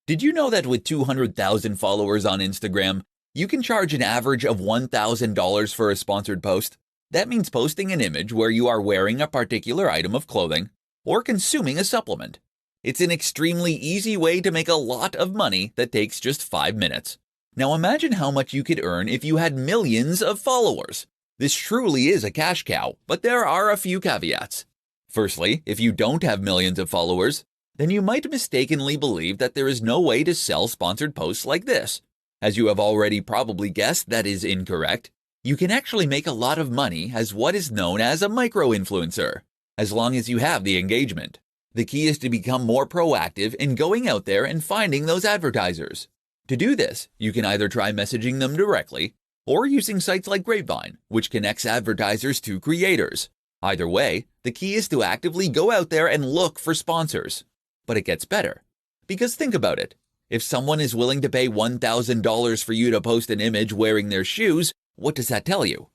Did you know that with 200,000 followers on Instagram, you can charge an average of $1,000 for a sponsored post? That means posting an image where you are wearing a particular item of clothing or consuming a supplement. It's an extremely easy way to make a lot of money that takes just 5 minutes. Now imagine how much you could earn if you had millions of followers. This truly is a cash cow, but there are a few caveats. Firstly, if you don't have millions of followers, then you might mistakenly believe that there is no way to sell sponsored posts like this. As you have already probably guessed, that is incorrect. You can actually make a lot of money as what is known as a micro-influencer, as long as you have the engagement. The key is to become more proactive in going out there and finding those advertisers. To do this, you can either try messaging them directly or using sites like Grapevine, which connects advertisers to creators. Either way, the key is to actively go out there and look for sponsors. But it gets better. Because think about it. If someone is willing to pay $1,000 for you to post an image wearing their shoes, what does that tell you?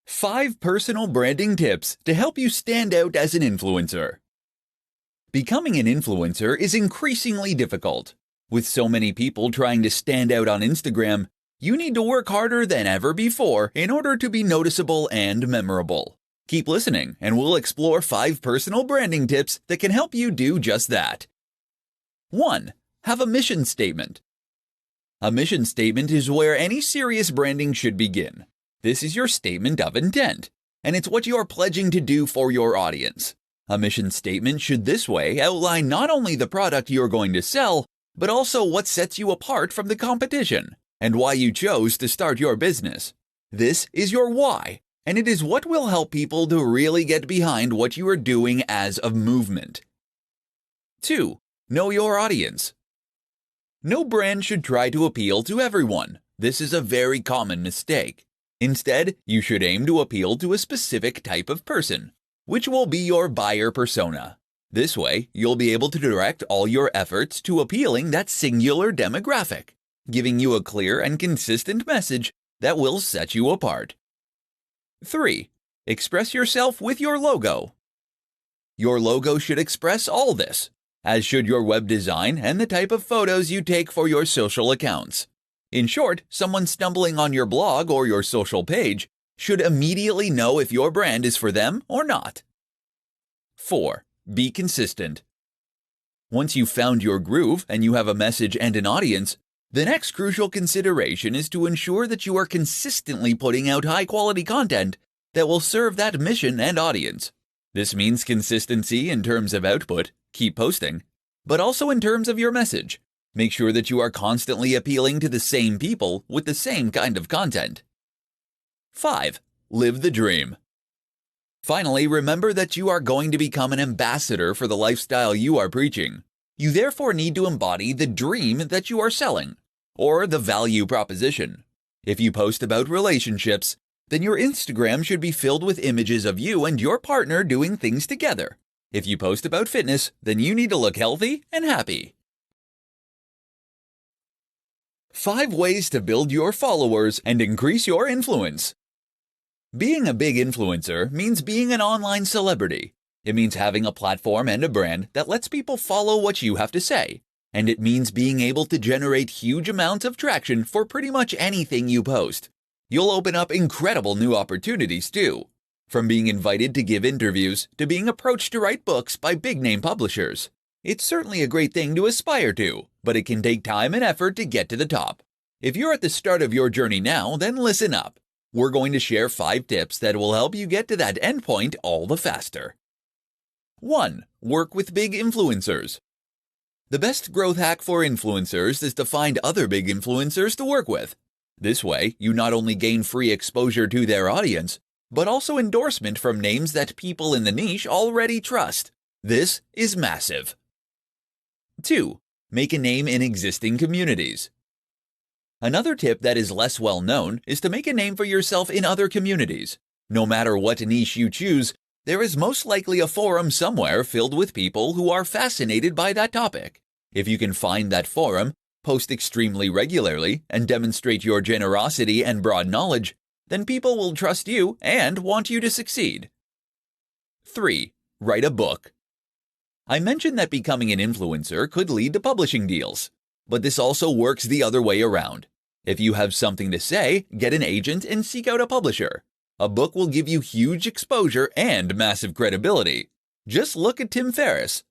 5 personal branding tips to help you stand out as an influencer. Becoming an influencer is increasingly difficult. With so many people trying to stand out on Instagram, you need to work harder than ever before in order to be noticeable and memorable. Keep listening, and we'll explore 5 personal branding tips that can help you do just that. 1. Have a mission statement. A mission statement is where any serious branding should begin. This is your statement of intent, and it's what you are pledging to do for your audience. A mission statement should this way outline not only the product you're going to sell, but also what sets you apart from the competition, and why you chose to start your business. This is your why, and it is what will help people to really get behind what you are doing as a movement. 2. Know your audience. No brand should try to appeal to everyone. This is a very common mistake. Instead, you should aim to appeal to a specific type of person, which will be your buyer persona. This way, you'll be able to direct all your efforts to appealing that singular demographic, giving you a clear and consistent message that will set you apart. 3. Express yourself with your logo. Your logo should express all this, as should your web design and the type of photos you take for your social accounts. In short, someone stumbling on your blog or your social page should immediately know if your brand is for them or not. 4. Be consistent. Once you've found your groove and you have a message and an audience, the next crucial consideration is to ensure that you are consistently putting out high-quality content that will serve that mission and audience. This means consistency in terms of output, keep posting, but also in terms of your message. Make sure that you are constantly appealing to the same people with the same kind of content. 5. Live the dream. Finally, remember that you are going to become an ambassador for the lifestyle you are preaching. You therefore need to embody the dream that you are selling, or the value proposition. If you post about relationships, then your Instagram should be filled with images of you and your partner doing things together. If you post about fitness, then you need to look healthy and happy. 5 ways to build your followers and increase your influence. Being a big influencer means being an online celebrity. It means having a platform and a brand that lets people follow what you have to say. And it means being able to generate huge amounts of traction for pretty much anything you post. You'll open up incredible new opportunities too. From being invited to give interviews to being approached to write books by big-name publishers. It's certainly a great thing to aspire to, but it can take time and effort to get to the top. If you're at the start of your journey now, then listen up. We're going to share 5 tips that will help you get to that endpoint all the faster. 1. Work with big influencers. The best growth hack for influencers is to find other big influencers to work with. This way, you not only gain free exposure to their audience, but also endorsement from names that people in the niche already trust. This is massive. 2. Make a name in existing communities. Another tip that is less well known is to make a name for yourself in other communities. No matter what niche you choose, there is most likely a forum somewhere filled with people who are fascinated by that topic. If you can find that forum, post extremely regularly, and demonstrate your generosity and broad knowledge, then people will trust you and want you to succeed. 3. Write a book. I mentioned that becoming an influencer could lead to publishing deals. But this also works the other way around. If you have something to say, get an agent and seek out a publisher. A book will give you huge exposure and massive credibility. Just look at Tim Ferriss.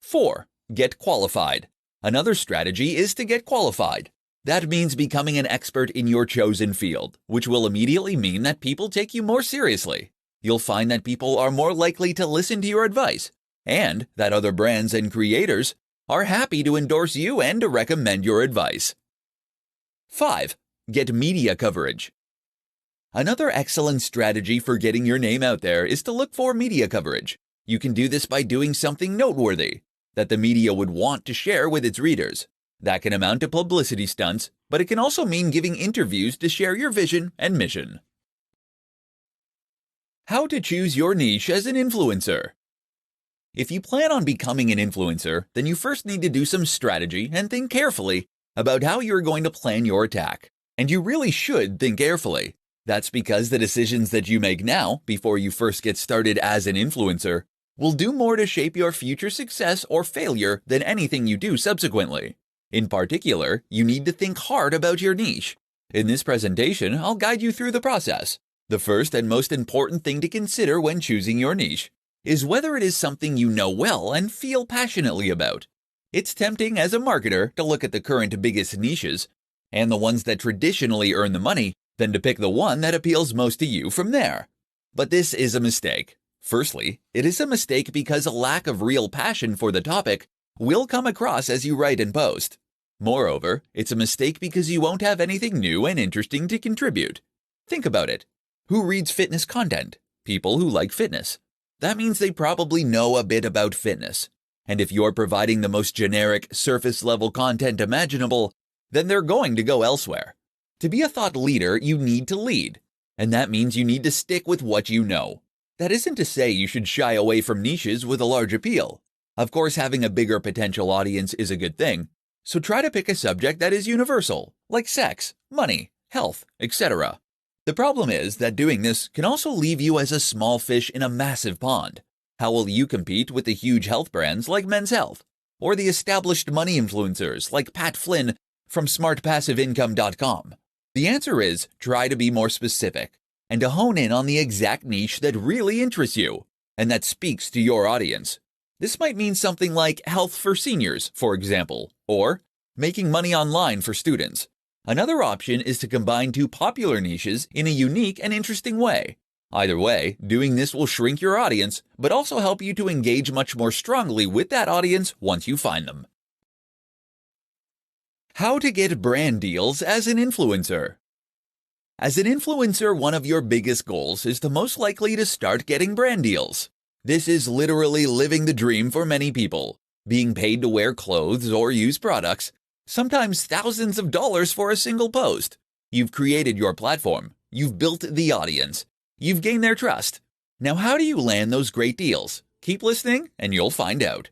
4. Get qualified. Another strategy is to get qualified. That means becoming an expert in your chosen field, which will immediately mean that people take you more seriously. You'll find that people are more likely to listen to your advice, and that other brands and creators are happy to endorse you and to recommend your advice. 5. Get media coverage. Another excellent strategy for getting your name out there is to look for media coverage. You can do this by doing something noteworthy that the media would want to share with its readers. That can amount to publicity stunts, but it can also mean giving interviews to share your vision and mission. How to choose your niche as an influencer. If you plan on becoming an influencer, then you first need to do some strategy and think carefully about how you're going to plan your attack. And you really should think carefully. That's because the decisions that you make now, before you first get started as an influencer, will do more to shape your future success or failure than anything you do subsequently. In particular, you need to think hard about your niche. In this presentation, I'll guide you through the process. The first and most important thing to consider when choosing your niche is whether it is something you know well and feel passionately about. It's tempting as a marketer to look at the current biggest niches and the ones that traditionally earn the money, then to pick the one that appeals most to you from there. But this is a mistake. Firstly, it is a mistake because a lack of real passion for the topic will come across as you write and post. Moreover, it's a mistake because you won't have anything new and interesting to contribute. Think about it. Who reads fitness content? People who like fitness. That means they probably know a bit about fitness. And if you're providing the most generic, surface-level content imaginable, then they're going to go elsewhere. To be a thought leader, you need to lead. And that means you need to stick with what you know. That isn't to say you should shy away from niches with a large appeal. Of course, having a bigger potential audience is a good thing. So try to pick a subject that is universal, like sex, money, health, etc. The problem is that doing this can also leave you as a small fish in a massive pond. How will you compete with the huge health brands like Men's Health, or the established money influencers like Pat Flynn from smartpassiveincome.com? The answer is try to be more specific and to hone in on the exact niche that really interests you and that speaks to your audience. This might mean something like health for seniors, for example, or making money online for students. Another option is to combine two popular niches in a unique and interesting way. Either way, doing this will shrink your audience, but also help you to engage much more strongly with that audience once you find them. How to get brand deals as an influencer. As an influencer, one of your biggest goals is to most likely to start getting brand deals. This is literally living the dream for many people, being paid to wear clothes or use products, sometimes thousands of dollars for a single post. You've created your platform. You've built the audience. You've gained their trust. Now, how do you land those great deals? Keep listening and you'll find out.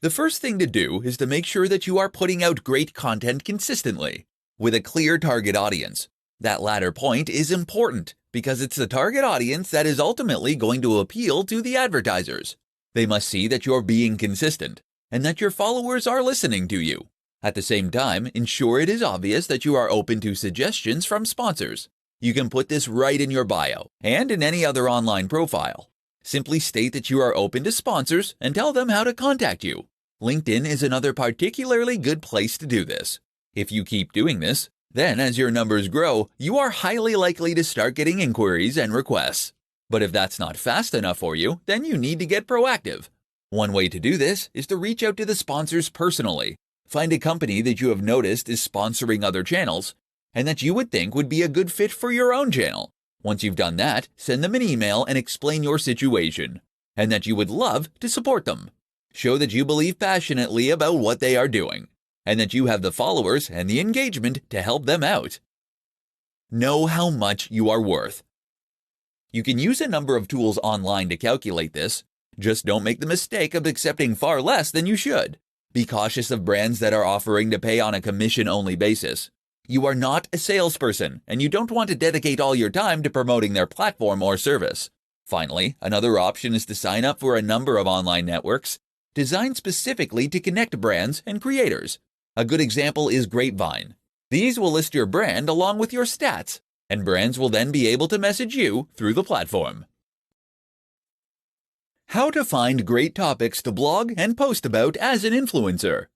The first thing to do is to make sure that you are putting out great content consistently with a clear target audience. That latter point is important because it's the target audience that is ultimately going to appeal to the advertisers. They must see that you're being consistent and that your followers are listening to you. At the same time, ensure it is obvious that you are open to suggestions from sponsors. You can put this right in your bio and in any other online profile. Simply state that you are open to sponsors and tell them how to contact you. LinkedIn is another particularly good place to do this. If you keep doing this, then as your numbers grow, you are highly likely to start getting inquiries and requests. But if that's not fast enough for you, then you need to get proactive. One way to do this is to reach out to the sponsors personally. Find a company that you have noticed is sponsoring other channels and that you would think would be a good fit for your own channel. Once you've done that, send them an email and explain your situation and that you would love to support them. Show that you believe passionately about what they are doing and that you have the followers and the engagement to help them out. Know how much you are worth. You can use a number of tools online to calculate this. Just don't make the mistake of accepting far less than you should. Be cautious of brands that are offering to pay on a commission-only basis. You are not a salesperson, and you don't want to dedicate all your time to promoting their platform or service. Finally, another option is to sign up for a number of online networks designed specifically to connect brands and creators. A good example is Grapevine. These will list your brand along with your stats, and brands will then be able to message you through the platform. How to find great topics to blog and post about as an influencer.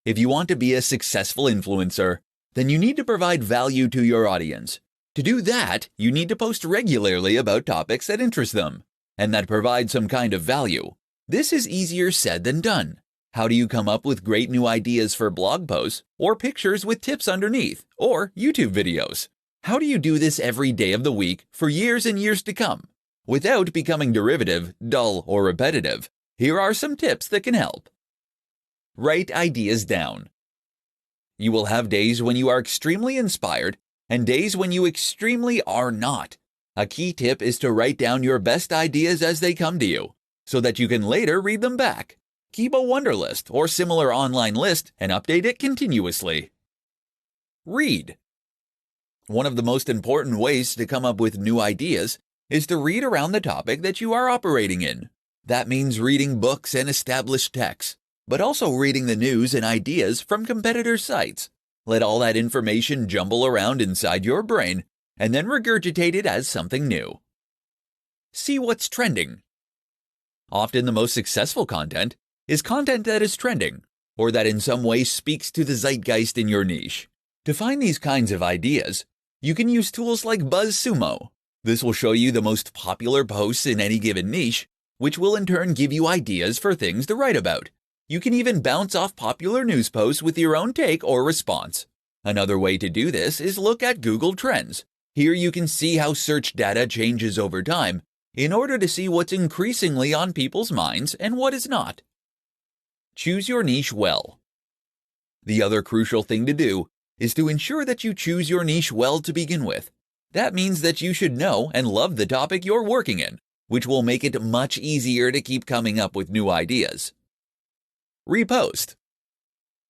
If you want to be a successful influencer, then you need to provide value to your audience. To do that, you need to post regularly about topics that interest them and that provide some kind of value. This is easier said than done. How do you come up with great new ideas for blog posts or pictures with tips underneath or YouTube videos? How do you do this every day of the week for years and years to come without becoming derivative, dull, or repetitive? Here are some tips that can help. Write ideas down. You will have days when you are extremely inspired and days when you extremely are not. A key tip is to write down your best ideas as they come to you, so that you can later read them back. Keep a Wunderlist or similar online list and update it continuously. Read. One of the most important ways to come up with new ideas is to read around the topic that you are operating in. That means reading books and established texts, but also reading the news and ideas from competitors' sites. Let all that information jumble around inside your brain and then regurgitate it as something new. See what's trending. Often the most successful content is content that is trending, or that in some way speaks to the zeitgeist in your niche. To find these kinds of ideas, you can use tools like BuzzSumo. This will show you the most popular posts in any given niche, which will in turn give you ideas for things to write about. You can even bounce off popular news posts with your own take or response. Another way to do this is look at Google Trends. Here you can see how search data changes over time in order to see what's increasingly on people's minds and what is not. Choose your niche well. The other crucial thing to do is to ensure that you choose your niche well to begin with. That means that you should know and love the topic you're working in, which will make it much easier to keep coming up with new ideas. Repost.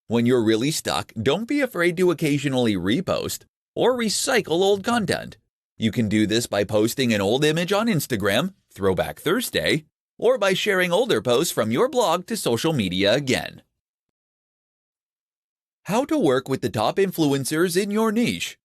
When you're really stuck, don't be afraid to occasionally repost or recycle old content. You can do this by posting an old image on Instagram, Throwback Thursday, or by sharing older posts from your blog to social media again. How to work with the top influencers in your niche.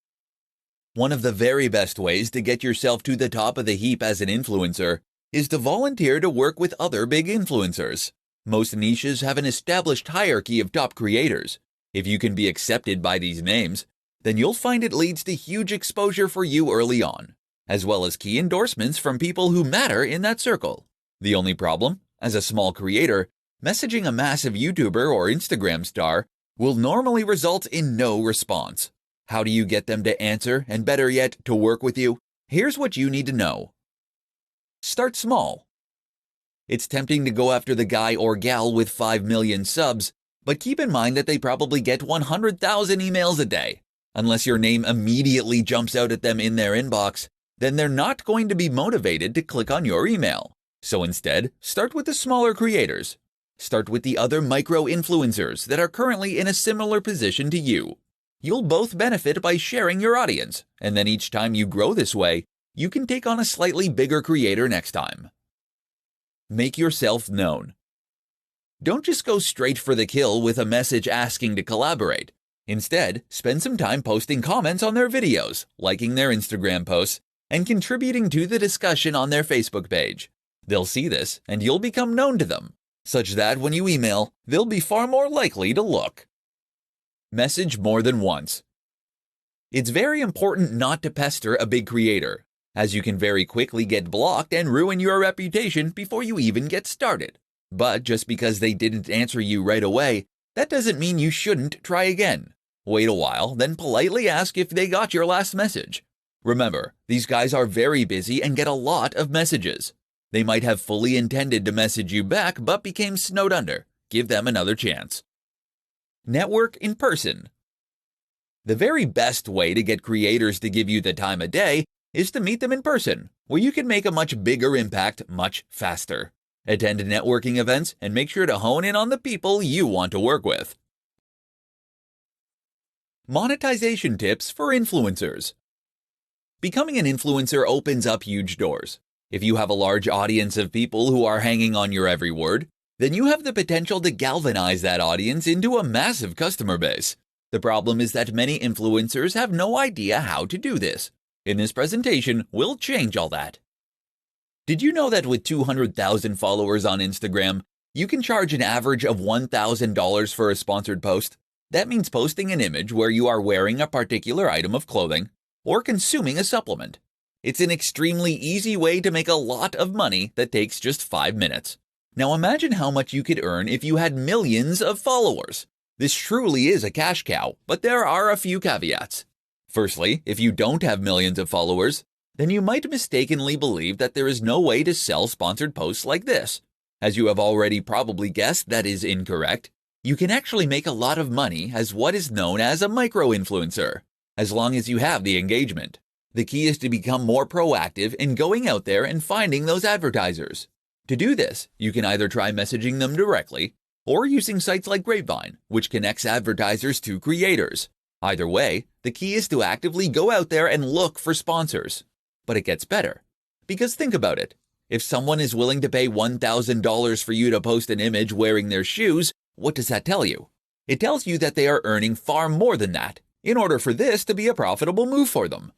One of the very best ways to get yourself to the top of the heap as an influencer is to volunteer to work with other big influencers. Most niches have an established hierarchy of top creators. If you can be accepted by these names, then you'll find it leads to huge exposure for you early on, as well as key endorsements from people who matter in that circle. The only problem, as a small creator, messaging a massive YouTuber or Instagram star will normally result in no response. How do you get them to answer and, better yet, to work with you? Here's what you need to know. Start small. It's tempting to go after the guy or gal with 5 million subs, but keep in mind that they probably get 100,000 emails a day. Unless your name immediately jumps out at them in their inbox, then they're not going to be motivated to click on your email. So instead, start with the smaller creators. Start with the other micro-influencers that are currently in a similar position to you. You'll both benefit by sharing your audience, and then each time you grow this way, you can take on a slightly bigger creator next time. Make yourself known. Don't just go straight for the kill with a message asking to collaborate. Instead, spend some time posting comments on their videos, liking their Instagram posts, and contributing to the discussion on their Facebook page. They'll see this, and you'll become known to them, such that when you email, they'll be far more likely to look. Message more than once. It's very important not to pester a big creator, as you can very quickly get blocked and ruin your reputation before you even get started. But just because they didn't answer you right away, that doesn't mean you shouldn't try again. Wait a while, then politely ask if they got your last message. Remember, these guys are very busy and get a lot of messages. They might have fully intended to message you back but became snowed under. Give them another chance. Network in person. The very best way to get creators to give you the time of day is to meet them in person, where you can make a much bigger impact much faster. Attend networking events and make sure to hone in on the people you want to work with. Monetization tips for influencers. Becoming an influencer opens up huge doors. If you have a large audience of people who are hanging on your every word, then you have the potential to galvanize that audience into a massive customer base. The problem is that many influencers have no idea how to do this. In this presentation, we'll change all that. Did you know that with 200,000 followers on Instagram, you can charge an average of $1,000 for a sponsored post? That means posting an image where you are wearing a particular item of clothing or consuming a supplement. It's an extremely easy way to make a lot of money that takes just 5 minutes. Now imagine how much you could earn if you had millions of followers. This truly is a cash cow, but there are a few caveats. Firstly, if you don't have millions of followers, then you might mistakenly believe that there is no way to sell sponsored posts like this. As you have already probably guessed, that is incorrect. You can actually make a lot of money as what is known as a micro-influencer, as long as you have the engagement. The key is to become more proactive in going out there and finding those advertisers. To do this, you can either try messaging them directly or using sites like Grapevine, which connects advertisers to creators. Either way, the key is to actively go out there and look for sponsors. But it gets better. Because think about it. If someone is willing to pay $1,000 for you to post an image wearing their shoes, what does that tell you? It tells you that they are earning far more than that in order for this to be a profitable move for them.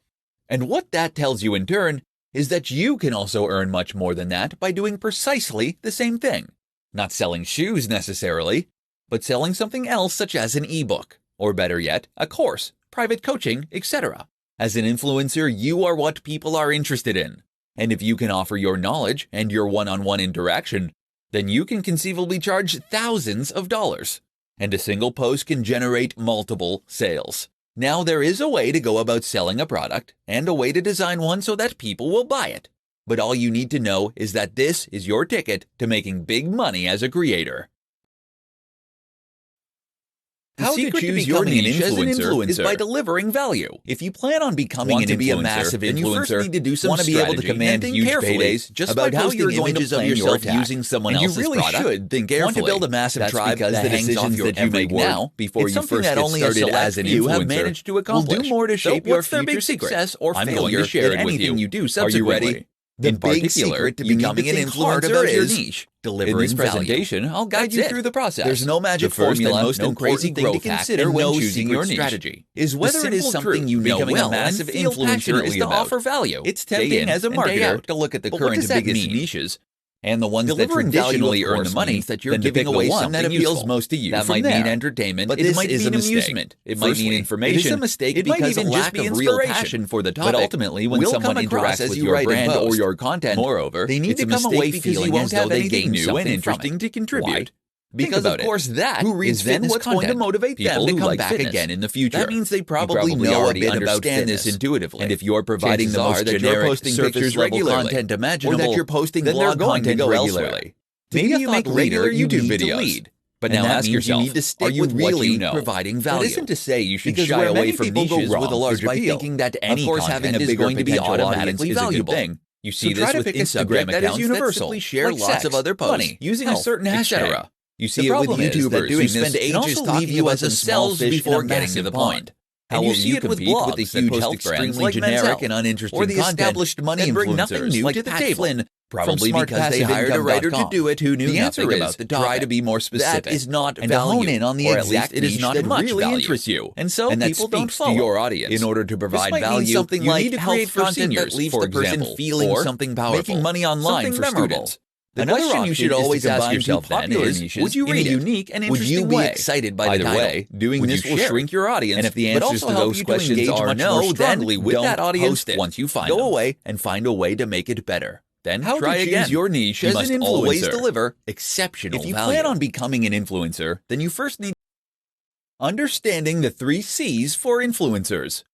And what that tells you in turn is that you can also earn much more than that by doing precisely the same thing. Not selling shoes necessarily, but selling something else such as an ebook, or better yet, a course, private coaching, etc. As an influencer, you are what people are interested in. And if you can offer your knowledge and your one-on-one interaction, then you can conceivably charge thousands of dollars. And a single post can generate multiple sales. Now, there is a way to go about selling a product and a way to design one so that people will buy it. But all you need to know is that this is your ticket to making big money as a creator. How to choose your niche as an influencer is by delivering value. If you plan on becoming an influencer, then you first need to do some strategy. Want to be able to command huge paydays just about how you're going to plan yourself using someone else's product. You really should think carefully. Want to build a massive tribe that hangs off your every word now before you first get started as an influencer. Have managed to accomplish. We'll do more to shape your future success or failure. I'm going to share it with you. Are you ready? The big secret to becoming an influencer is your niche. In this presentation, I'll guide you through the process. There's no magic formula, most important thing to consider when choosing your niche strategy is whether it is something you know well. Becoming a massive influencer is to offer value. It's tempting as a marketer to look at the current and biggest niches and the ones that traditionally earn the money that you're giving away something that appeals most to you. That might mean entertainment, but it might mean amusement. It might mean information. It is a mistake because of lack of real passion for the topic. But ultimately, when someone interacts with your brand or your content, moreover, they need to come away feeling as though they gained new and interesting to contribute. Because of course that is then what's going to motivate them to come back again in the future. That means they probably know a bit about this intuitively. And if you're providing the most generic surface level content imaginable, or that you're posting blog content regularly, maybe you make regular YouTube videos. But now ask yourself, are you really providing value? That isn't to say you should shy away from niches with a large appeal. Thinking that any content is going to be automatically valuable. You see this with Instagram accounts that simply share lots of other posts using a certain hashtag. You see it with YouTubers who spend ages talking about themselves before getting to the point. How will you compete with the huge health brands like generic and uninteresting or the established money influencers like Pat Flynn, probably because they hired a writer to do it who knew nothing about the topic. Try to be more specific. That is not value. And to hone in on the exact niche that really interests you. And so people don't follow your audience. In order to provide value, you need to create content that leaves the person feeling something powerful, making money online for students. The question you should always ask yourself then is, would you read a unique and interesting way? Would you be excited by the title? Doing this will shrink your audience. And if the answers to those questions are no, then with that audience once you find them. Go away and find a way to make it better. Then try again. How to choose your niche as an influencer. Always deliver exceptional value. If you plan on becoming an influencer, then you first need understanding the 3 C's for influencers.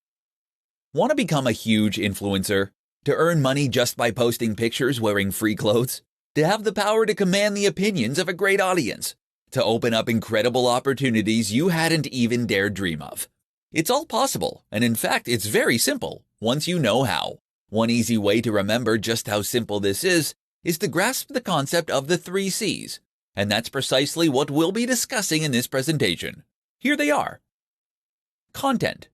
Want to become a huge influencer? To earn money just by posting pictures wearing free clothes? To have the power to command the opinions of a great audience, to open up incredible opportunities you hadn't even dared dream of. It's all possible, and in fact, it's very simple, once you know how. One easy way to remember just how simple this is to grasp the concept of the 3 C's, and that's precisely what we'll be discussing in this presentation. Here they are. Content.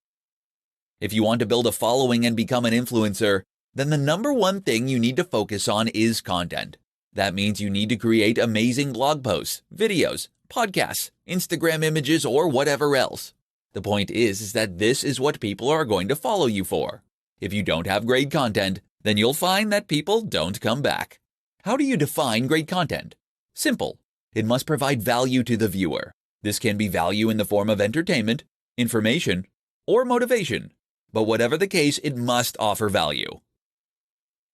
If you want to build a following and become an influencer, then the number one thing you need to focus on is content. That means you need to create amazing blog posts, videos, podcasts, Instagram images, or whatever else. The point is that this is what people are going to follow you for. If you don't have great content, then you'll find that people don't come back. How do you define great content? Simple. It must provide value to the viewer. This can be value in the form of entertainment, information, or motivation. But whatever the case, it must offer value.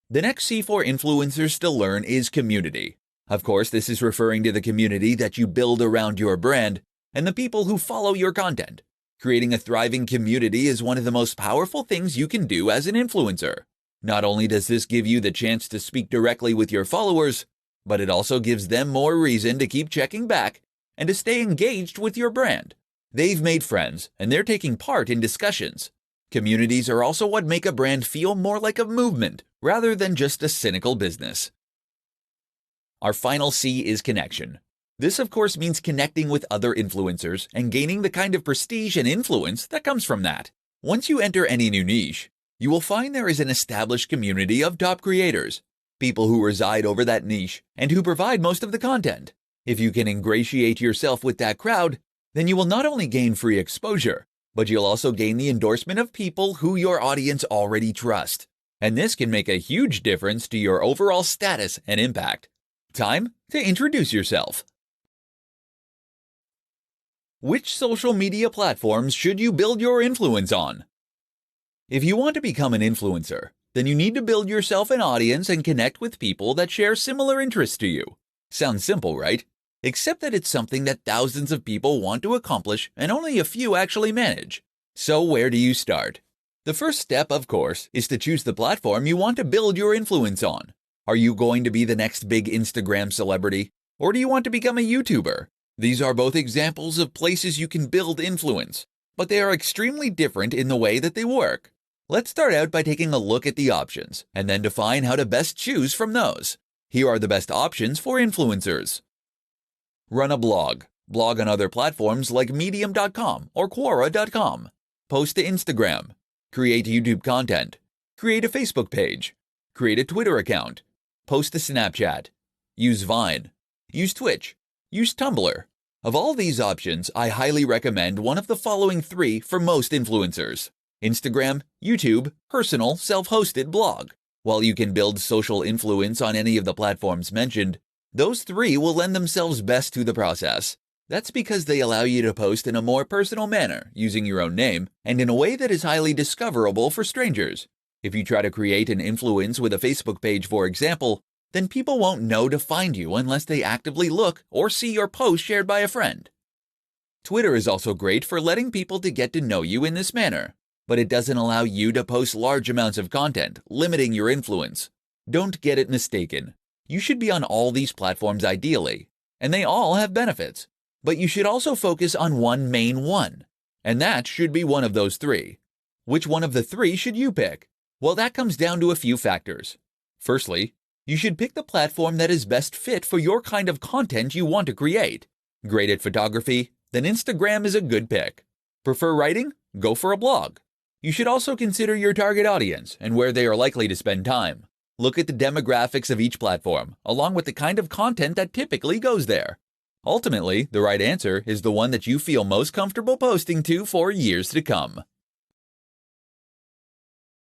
The next C for influencers to learn is community. Of course, this is referring to the community that you build around your brand and the people who follow your content. Creating a thriving community is one of the most powerful things you can do as an influencer. Not only does this give you the chance to speak directly with your followers, but it also gives them more reason to keep checking back and to stay engaged with your brand. They've made friends and they're taking part in discussions. Communities are also what make a brand feel more like a movement rather than just a cynical business. Our final C is connection. This, of course, means connecting with other influencers and gaining the kind of prestige and influence that comes from that. Once you enter any new niche, you will find there is an established community of top creators, people who reside over that niche and who provide most of the content. If you can ingratiate yourself with that crowd, then you will not only gain free exposure, but you'll also gain the endorsement of people who your audience already trust. And this can make a huge difference to your overall status and impact. Time to introduce yourself. Which social media platforms should you build your influence on? If you want to become an influencer, then you need to build yourself an audience and connect with people that share similar interests to you. Sounds simple, right? Except that it's something that thousands of people want to accomplish and only a few actually manage. So where do you start? The first step, of course, is to choose the platform you want to build your influence on. Are you going to be the next big Instagram celebrity? Or do you want to become a YouTuber? These are both examples of places you can build influence, but they are extremely different in the way that they work. Let's start out by taking a look at the options and then define how to best choose from those. Here are the best options for influencers. Run a blog. Blog on other platforms like Medium.com or Quora.com. Post to Instagram. Create YouTube content. Create a Facebook page. Create a Twitter account. Post to Snapchat. Use Vine. Use Twitch. Use Tumblr. Of all these options, I highly recommend one of the following 3 for most influencers: Instagram, YouTube, personal, self-hosted blog. While you can build social influence on any of the platforms mentioned, those 3 will lend themselves best to the process. That's because they allow you to post in a more personal manner, using your own name, and in a way that is highly discoverable for strangers. If you try to create an influence with a Facebook page, for example, then people won't know to find you unless they actively look or see your post shared by a friend. Twitter is also great for letting people to get to know you in this manner, but it doesn't allow you to post large amounts of content, limiting your influence. Don't get it mistaken. You should be on all these platforms ideally, and they all have benefits. But you should also focus on one main one, and that should be one of those 3. Which one of the 3 should you pick? Well, that comes down to a few factors. Firstly, you should pick the platform that is best fit for your kind of content you want to create. Great at photography? Then Instagram is a good pick. Prefer writing? Go for a blog. You should also consider your target audience and where they are likely to spend time. Look at the demographics of each platform, along with the kind of content that typically goes there. Ultimately, the right answer is the one that you feel most comfortable posting to for years to come.